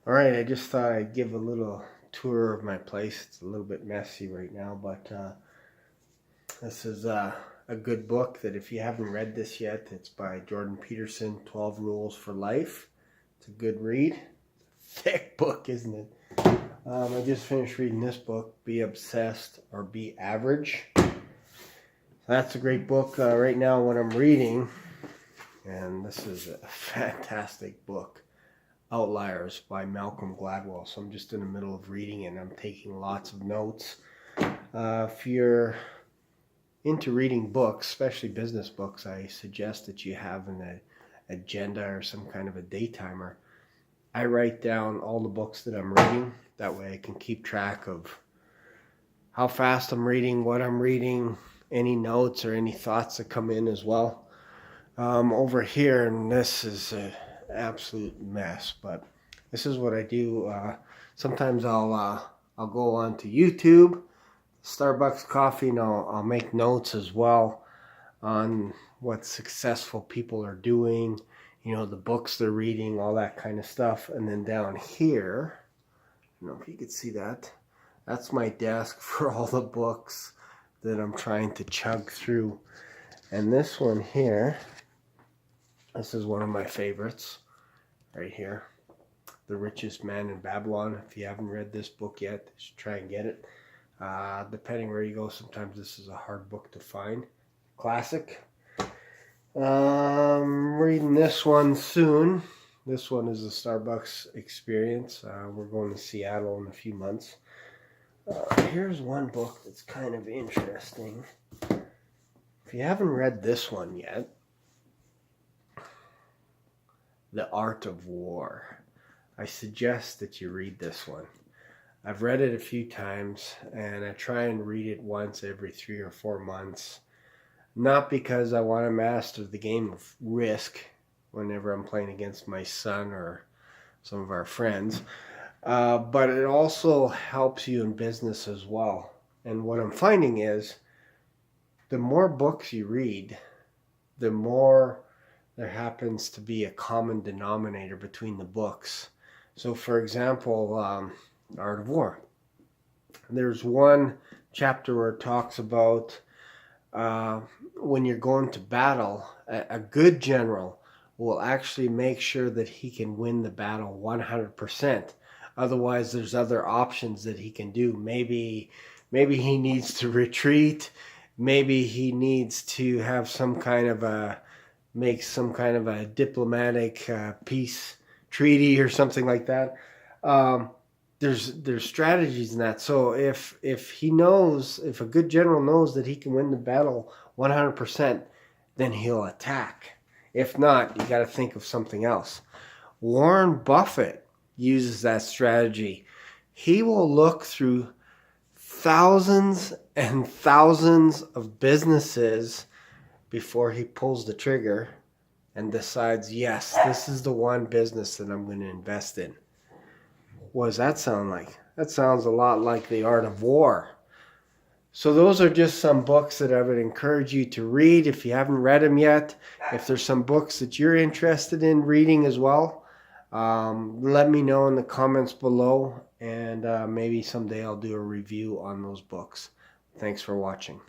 All right, I just thought I'd give a little tour of my place. It's a little bit messy right now, but this is a good book that if you haven't read this yet, it's by Jordan Peterson, 12 Rules for Life. It's a good read. Thick book, isn't it? I just finished reading this book, Be Obsessed or Be Average. That's a great book right now what I'm reading, and this is a fantastic book. Outliers by Malcolm Gladwell. So I'm just in the middle of reading and I'm taking lots of notes. If you're into reading books, especially business books, I suggest that you have an agenda or some kind of a day timer. I write down all the books that I'm reading. That way I can keep track of how fast I'm reading, what I'm reading, any notes or any thoughts that come in as well. Over here, and this is an absolute mess, but this is what I do. Sometimes I'll go on to YouTube, Starbucks Coffee, and I'll make notes as well on what successful people are doing, you know, the books they're reading, all that kind of stuff. And then down here, I don't know if you could see that, that's my desk for all the books that I'm trying to chug through. And this one here, this is one of my favorites right here, The Richest Man in Babylon. If you haven't read this book yet, you should try and get it. Depending where you go, sometimes this is a hard book to find. Classic. Reading this one soon. This one is the Starbucks Experience. We're going to Seattle in a few months. Here's one book that's kind of interesting. If you haven't read this one yet, The Art of War, I suggest that you read this one. I've read it a few times and I try and read it once every 3 or 4 months. Not because I want to master the game of Risk whenever I'm playing against my son or some of our friends, but it also helps you in business as well. And what I'm finding is the more books you read, the more there happens to be a common denominator between the books. So for example, Art of War. There's one chapter where it talks about when you're going to battle, a good general will actually make sure that he can win the battle 100%. Otherwise, there's other options that he can do. Maybe he needs to retreat. Maybe he needs to have some kind of a diplomatic peace treaty or something like that. There's strategies in that. So if a good general knows that he can win the battle 100%, then he'll attack. If not, you got to think of something else. Warren Buffett uses that strategy. He will look through thousands and thousands of businesses before he pulls the trigger and decides, yes, this is the one business that I'm going to invest in. What does that sound like? That sounds a lot like The Art of War. So those are just some books that I would encourage you to read if you haven't read them yet. If there's some books that you're interested in reading as well, let me know in the comments below, and maybe someday I'll do a review on those books. Thanks for watching.